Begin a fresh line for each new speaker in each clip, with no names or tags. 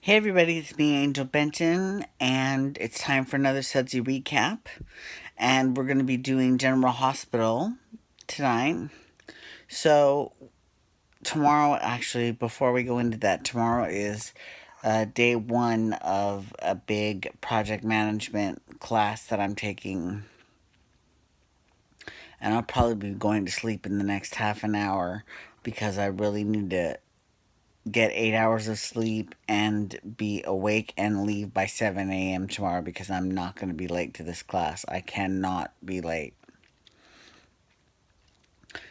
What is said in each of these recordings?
Hey everybody, it's me, Angel Benton, and it's time for another Sudsy recap. And we're going to be doing General Hospital tonight. So, tomorrow, actually, before we go into that, tomorrow is day one of a big project management class that I'm taking. And I'll probably be going to sleep in the next half an hour because I really need to get 8 hours of sleep and be awake and leave by 7 a.m. tomorrow because I'm not going to be late to this class. I cannot be late.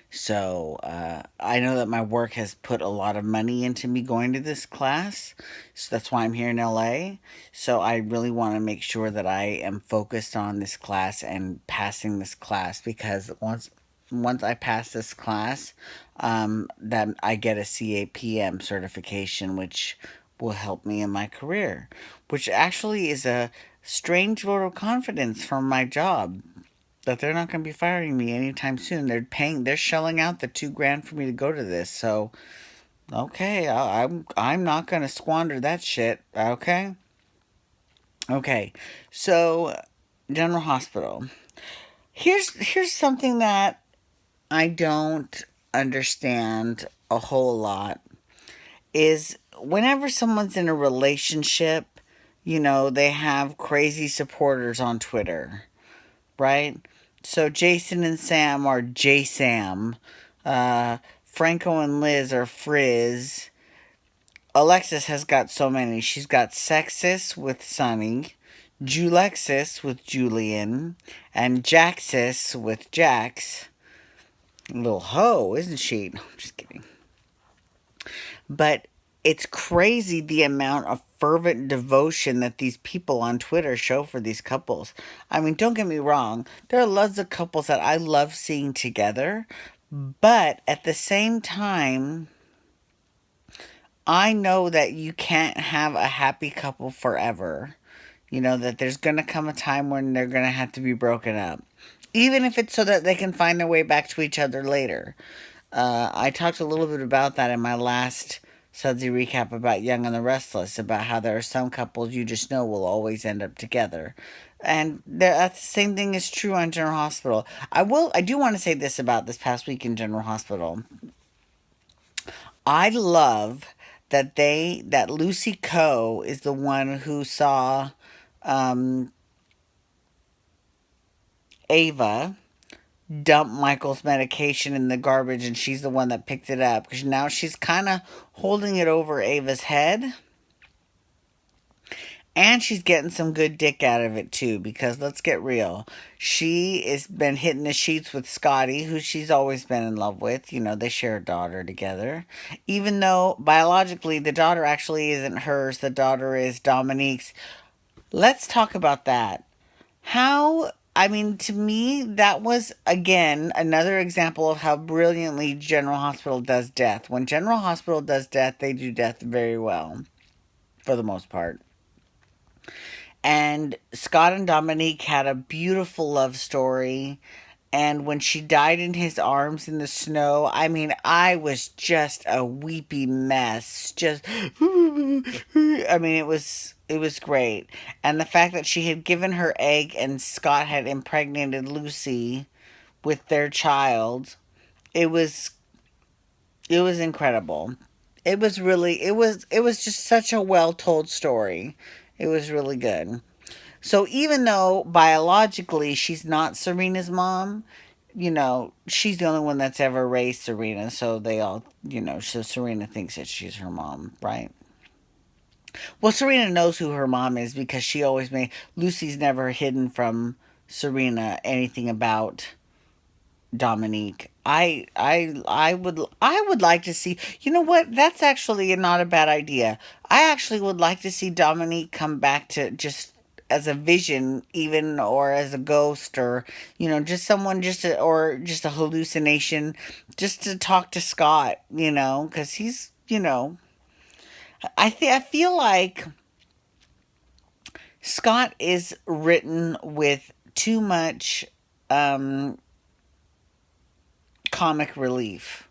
So I know that my work has put a lot of money into me going to this class. So that's why I'm here in LA. So I really want to make sure that I am focused on this class and passing this class because once I pass this class, that I get a CAPM certification, which will help me in my career, which actually is a strange vote of confidence from my job that they're not going to be firing me anytime soon. They're shelling out the 2 grand for me to go to this. So, okay, I'm not going to squander that shit. Okay, okay. So, General Hospital. Here's something that I don't understand a whole lot is whenever someone's in a relationship, they have crazy supporters on Twitter, right? So Jason and Sam are J-Sam. Franco and Liz are Frizz. Alexis has got so many. She's got Sexis with Sunny, Julexis with Julian, and Jaxis with Jax. Little hoe, isn't she? No, I'm just kidding. But it's crazy the amount of fervent devotion that these people on Twitter show for these couples. I mean, don't get me wrong, there are lots of couples that I love seeing together, but at the same time, I know that you can't have a happy couple forever. That there's going to come a time when they're going to have to be broken up. Even if it's so that they can find their way back to each other later. I talked a little bit about that in my last Sudsy recap about Young and the Restless, about how there are some couples you just know will always end up together. And that's the same thing is true on General Hospital. I do want to say this about this past week in General Hospital. I love that Lucy Coe is the one who saw um, Ava dump Michael's medication in the garbage and she's the one that picked it up because now she's kind of holding it over Ava's head. And she's getting some good dick out of it too, because let's get real. She has been hitting the sheets with Scotty, who she's always been in love with. They share a daughter together. Even though biologically the daughter actually isn't hers, the daughter is Dominique's. Let's talk about that. I mean, to me, that was, again, another example of how brilliantly General Hospital does death. When General Hospital does death, they do death very well, for the most part. And Scott and Dominique had a beautiful love story. And when she died in his arms in the snow, I mean, I was just a weepy mess. Just, I mean, it was great. And the fact that she had given her egg and Scott had impregnated Lucy with their child, it was it was incredible. It was just such a well told story. It was really good. So even though biologically she's not Serena's mom, she's the only one that's ever raised Serena. So they all, so Serena thinks that she's her mom, right? Well, Serena knows who her mom is because she always made Lucy's never hidden from Serena anything about Dominique. I would like to see. You know what? That's actually not a bad idea. I actually would like to see Dominique come back to just as a vision, even or as a ghost, or just someone or just a hallucination, just to talk to Scott. Because he's I feel like Scott is written with too much um, comic relief.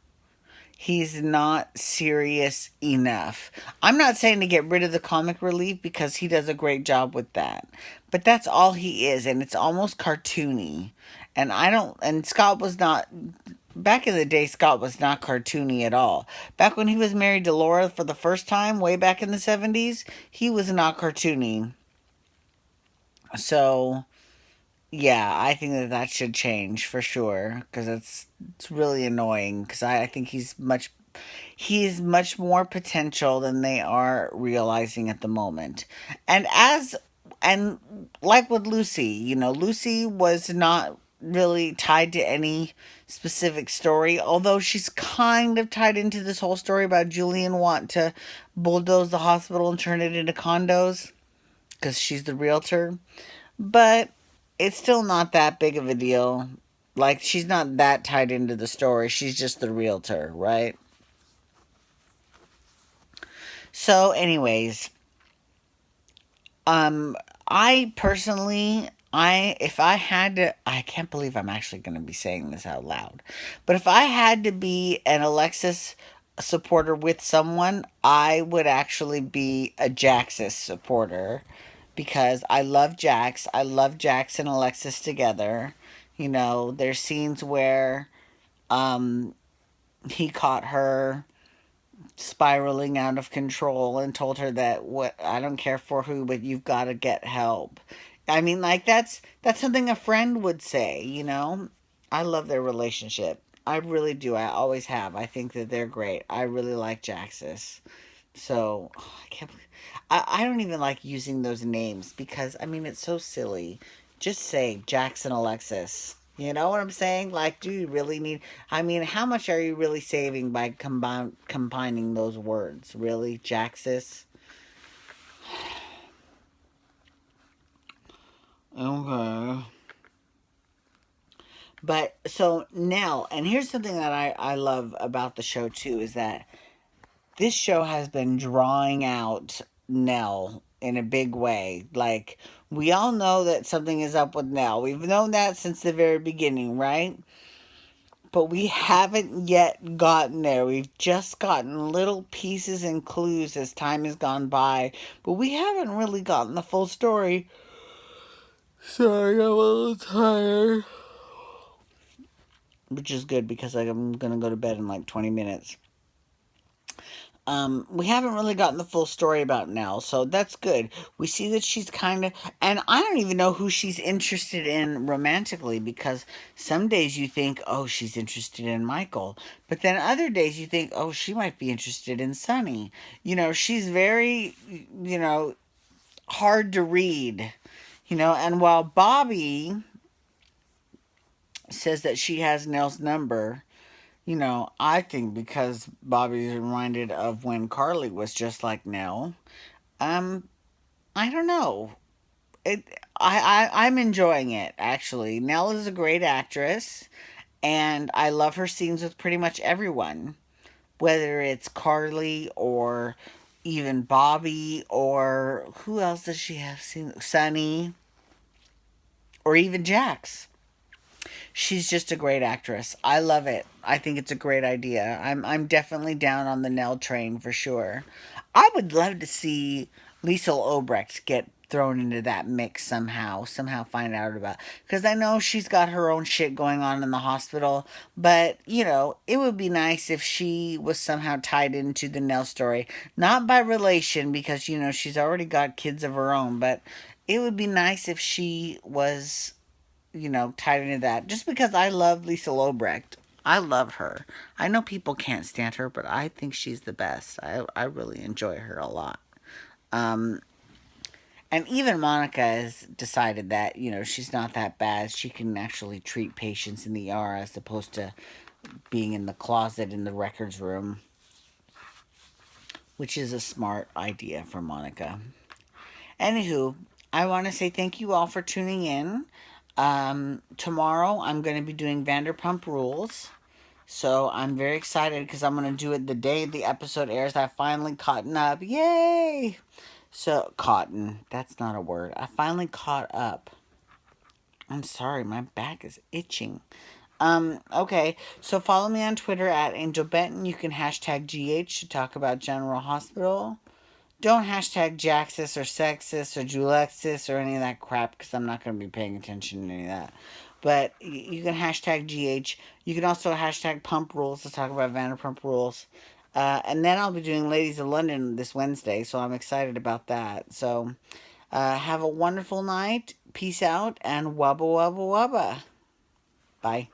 He's not serious enough. I'm not saying to get rid of the comic relief because he does a great job with that. But that's all he is, and it's almost cartoony. And I don't, and Scott was not, back in the day, Scott was not cartoony at all. Back when he was married to Laura for the first time, way back in the 70s, he was not cartoony. So, yeah, I think that that should change for sure because it's really annoying because I think he's much more potential than they are realizing at the moment. And as and like with Lucy, Lucy was not really tied to any specific story, although she's kind of tied into this whole story about Julian want to bulldoze the hospital and turn it into condos because she's the realtor. But it's still not that big of a deal. Like she's not that tied into the story. She's just the realtor, right? So, anyways, um, I personally, I if I had to, I can't believe I'm actually going to be saying this out loud, but if I had to be an Alexis supporter with someone, I would actually be a Jaxis supporter because I love Jax. I love Jax and Alexis together. There's scenes where um he caught her spiraling out of control and told her that what I don't care for who, but you've got to get help. I mean, like that's something a friend would say. I love their relationship. I really do. I always have. I think that they're great. I really like Jaxis. So I can't. I don't even like using those names because I mean it's so silly. Just say Jackson Alexis. You know what I'm saying? Like, do you really need? I mean, how much are you really saving by combining those words? Really, Jaxis? Okay. But so Nell, and here's something that I love about the show too is that this show has been drawing out Nell in a big way. Like, we all know that something is up with Nell. We've known that since the very beginning, right? But we haven't yet gotten there. We've just gotten little pieces and clues as time has gone by, but we haven't really gotten the full story. Sorry, I'm a little tired. Which is good because I'm gonna go to bed in like 20 minutes. We haven't really gotten the full story about Nell, so that's good. We see that she's kind of, and I don't even know who she's interested in romantically because some days you think, oh, she's interested in Michael, but then other days you think, oh, she might be interested in Sunny. She's very, hard to read, and while Bobby says that she has Nell's number. I think because Bobby's reminded of when Carly was just like Nell. Um, I don't know. It. I'm enjoying it actually. Nell is a great actress, and I love her scenes with pretty much everyone, whether it's Carly or even Bobby or who else does she have seen? Sunny or even Jax. She's just a great actress. I love it. I think it's a great idea. I'm definitely down on the Nell train for sure. I would love to see Liesel Obrecht get thrown into that mix somehow find out about, because I know she's got her own shit going on in the hospital, but it would be nice if she was somehow tied into the Nell story, not by relation because she's already got kids of her own, but it would be nice if she was tied into that. Just because I love Lisa Lobrecht. I love her. I know people can't stand her, but I think she's the best. I really enjoy her a lot. Um, and even Monica has decided that, she's not that bad. She can actually treat patients in the ER as opposed to being in the closet in the records room, which is a smart idea for Monica. Anywho, I want to say thank you all for tuning in. Tomorrow I'm going to be doing Vanderpump Rules. So I'm very excited because I'm going to do it the day the episode airs. I finally caught up. Yay! So, cotton. That's not a word. I finally caught up. I'm sorry, my back is itching. Okay. So follow me on Twitter at Angel Benton. You can hashtag GH to talk about General Hospital. Don't hashtag Jaxis or Sexist or Julexis or any of that crap because I'm not going to be paying attention to any of that. But you can hashtag GH. You can also hashtag Pump Rules to talk about Vanderpump Rules. And then I'll be doing Ladies of London this Wednesday, so I'm excited about that. So have a wonderful night. Peace out and wubba wubba wubba. Bye.